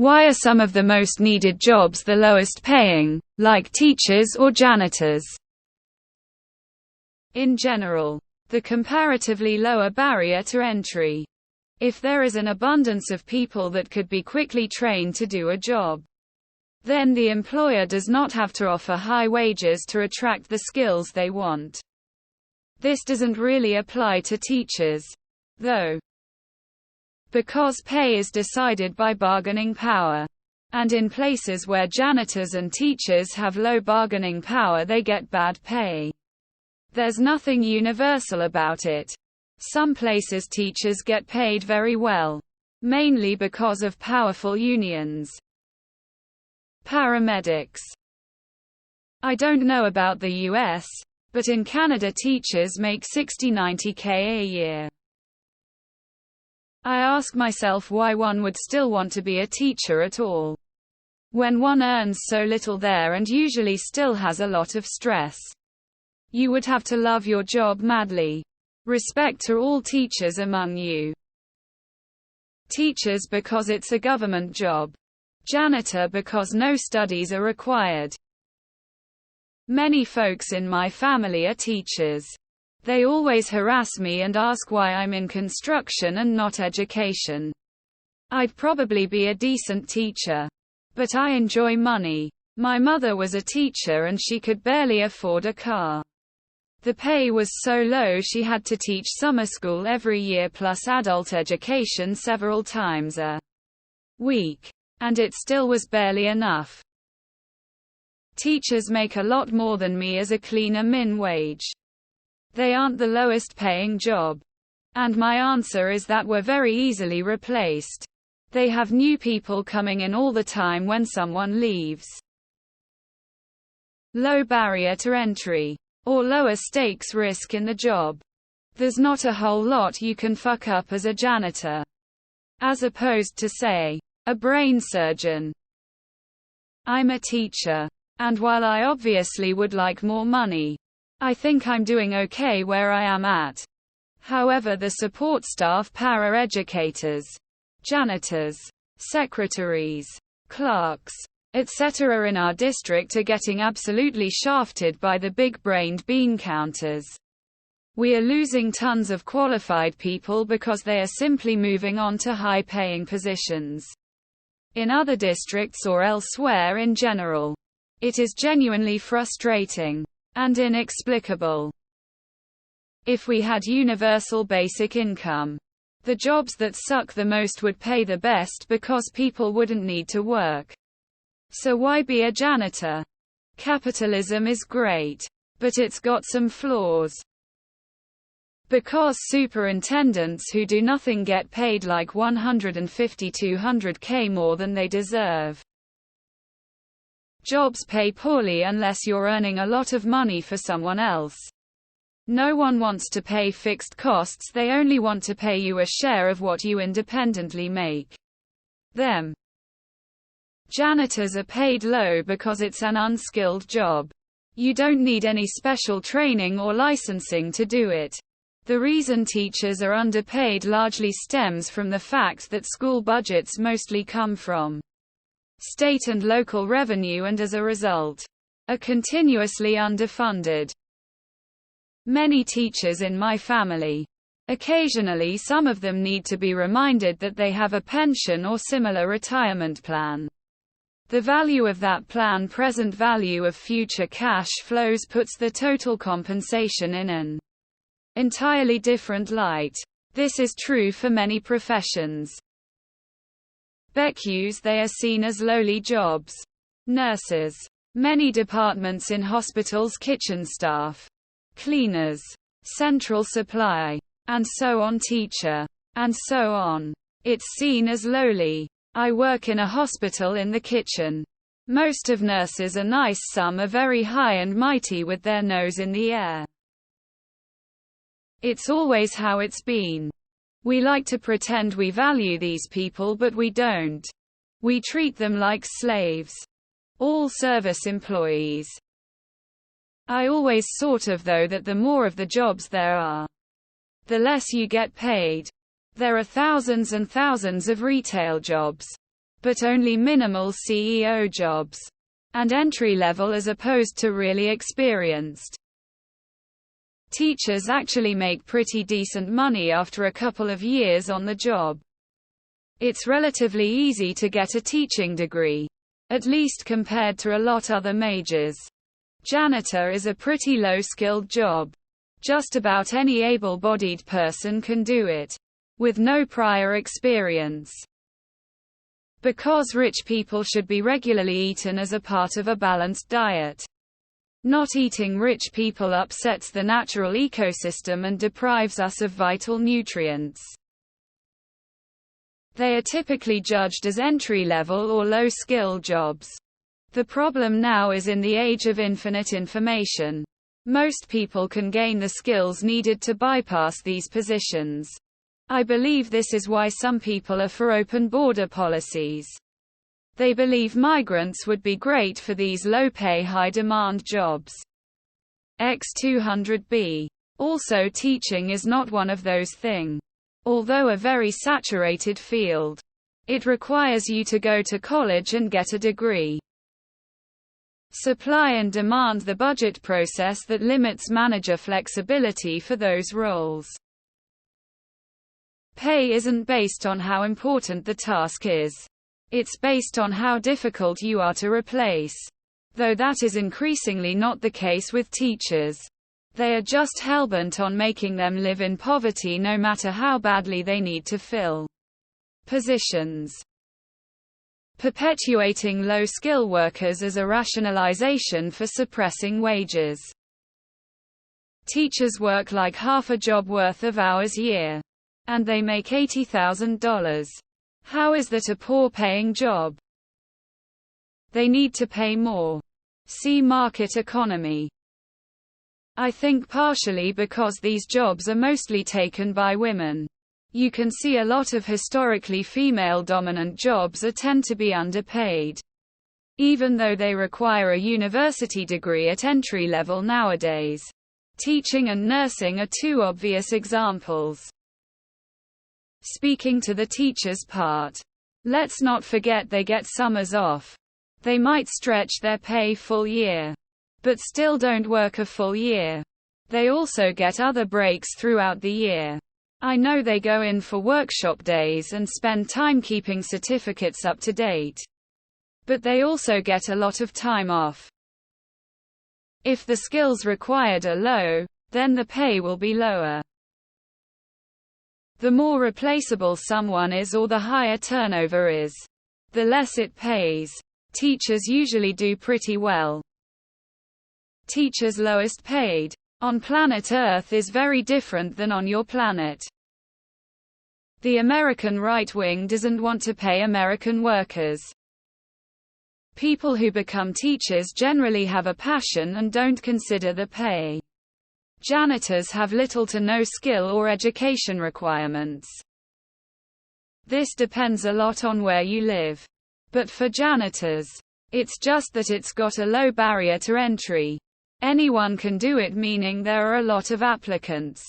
Why are some of the most needed jobs the lowest paying, like teachers or janitors? In general, the comparatively lower barrier to entry. If there is an abundance of people that could be quickly trained to do a job, then the employer does not have to offer high wages to attract the skills they want. This doesn't really apply to teachers, though, because pay is decided by bargaining power. And in places where janitors and teachers have low bargaining power, they get bad pay. There's nothing universal about it. Some places teachers get paid very well, mainly because of powerful unions. Paramedics. I don't know about the US, but in Canada teachers make 60–90K a year. I ask myself why one would still want to be a teacher at all, when one earns so little there and usually still has a lot of stress. You would have to love your job madly. Respect to all teachers among you. Teachers because it's a government job. Janitor because no studies are required. Many folks in my family are teachers. They always harass me and ask why I'm in construction and not education. I'd probably be a decent teacher, but I enjoy money. My mother was a teacher and she could barely afford a car. The pay was so low she had to teach summer school every year plus adult education several times a week. And it still was barely enough. Teachers make a lot more than me as a cleaner min wage. They aren't the lowest paying job. And my answer is that we're very easily replaced. They have new people coming in all the time when someone leaves. Low barrier to entry, or lower stakes risk in the job. There's not a whole lot you can fuck up as a janitor, as opposed to, say, a brain surgeon. I'm a teacher, and while I obviously would like more money, I think I'm doing okay where I am at. However, the support staff, para-educators, janitors, secretaries, clerks, etc. in our district are getting absolutely shafted by the big-brained bean counters. We are losing tons of qualified people because they are simply moving on to high-paying positions in other districts or elsewhere in general. It is genuinely frustrating and inexplicable. If we had universal basic income, the jobs that suck the most would pay the best because people wouldn't need to work. So why be a janitor? Capitalism is great, but it's got some flaws. Because superintendents who do nothing get paid like 150–200K more than they deserve. Jobs pay poorly unless you're earning a lot of money for someone else. No one wants to pay fixed costs, they only want to pay you a share of what you independently make them. Janitors are paid low because it's an unskilled job. You don't need any special training or licensing to do it. The reason teachers are underpaid largely stems from the fact that school budgets mostly come from state and local revenue and as a result, are continuously underfunded. Many teachers in my family, occasionally some of them need to be reminded that they have a pension or similar retirement plan. The value of that plan, present value of future cash flows, puts the total compensation in an entirely different light. This is true for many professions. BECUs, they are seen as lowly jobs. Nurses, many departments in hospitals, kitchen staff, cleaners, central supply, and so on, teacher, and so on. It's seen as lowly. I work in a hospital in the kitchen. Most of nurses are nice, some are very high and mighty with their nose in the air. It's always how it's been. We like to pretend we value these people, but we don't. We treat them like slaves. All service employees. I always sort of though that the more of the jobs there are, the less you get paid. There are thousands and thousands of retail jobs. but only minimal CEO jobs, and entry level as opposed to really experienced. Teachers actually make pretty decent money after a couple of years on the job. It's relatively easy to get a teaching degree, at least compared to a lot other majors. Janitor is a pretty low-skilled job. Just about any able-bodied person can do it, with no prior experience. Because rich people should be regularly eaten as a part of a balanced diet. Not eating rich people upsets the natural ecosystem and deprives us of vital nutrients. They are typically judged as entry-level or low-skill jobs. The problem now is in the age of infinite information. Most people can gain the skills needed to bypass these positions. I believe this is why some people are for open border policies. They believe migrants would be great for these low-pay, high-demand jobs. X200B. Also, teaching is not one of those things. Although a very saturated field, it requires you to go to college and get a degree. Supply and demand, the budget process that limits manager flexibility for those roles. Pay isn't based on how important the task is. It's based on how difficult you are to replace. Though that is increasingly not the case with teachers. They are just hellbent on making them live in poverty no matter how badly they need to fill positions. Perpetuating low-skill workers as a rationalization for suppressing wages. Teachers work like half a job worth of hours a year. And they make $80,000. How is that a poor-paying job? They need to pay more. See market economy. I think partially because these jobs are mostly taken by women. You can see a lot of historically female-dominant jobs tend to be underpaid. Even though they require a university degree at entry level nowadays. Teaching and nursing are two obvious examples. Speaking to the teacher's part. Let's not forget they get summers off. They might stretch their pay full year, but still don't work a full year. They also get other breaks throughout the year. I know they go in for workshop days and spend time keeping certificates up to date. But they also get a lot of time off. If the skills required are low, then the pay will be lower. The more replaceable someone is or the higher turnover is, the less it pays. Teachers usually do pretty well. Teachers lowest paid on planet Earth is very different than on your planet. The American right wing doesn't want to pay American workers. People who become teachers generally have a passion and don't consider the pay. Janitors have little to no skill or education requirements. This depends a lot on where you live. But for janitors, it's just that it's got a low barrier to entry. Anyone can do it, meaning there are a lot of applicants.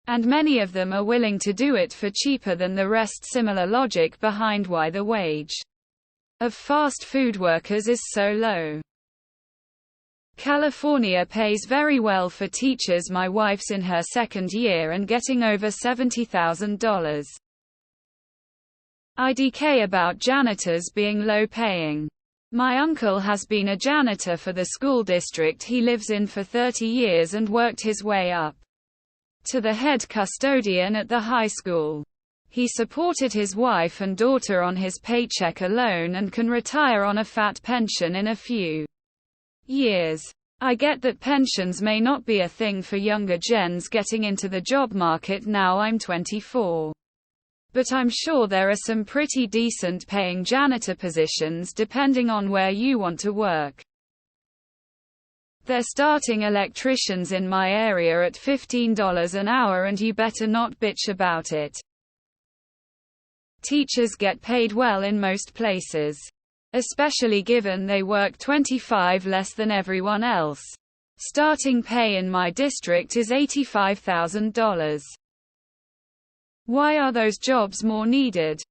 And many of them are willing to do it for cheaper than the rest. Similar logic behind why the wage of fast food workers is so low. California pays very well for teachers. My wife's in her second year and getting over $70,000. IDK about janitors being low paying. My uncle has been a janitor for the school district he lives in for 30 years and worked his way up to the head custodian at the high school. He supported his wife and daughter on his paycheck alone and can retire on a fat pension in a few years. I get that pensions may not be a thing for younger gens getting into the job market now. I'm 24. But I'm sure there are some pretty decent paying janitor positions depending on where you want to work. They're starting electricians in my area at $15 an hour and you better not bitch about it. Teachers get paid well in most places. Especially given they work 25 less than everyone else. Starting pay in my district is $85,000. Why are those jobs more needed?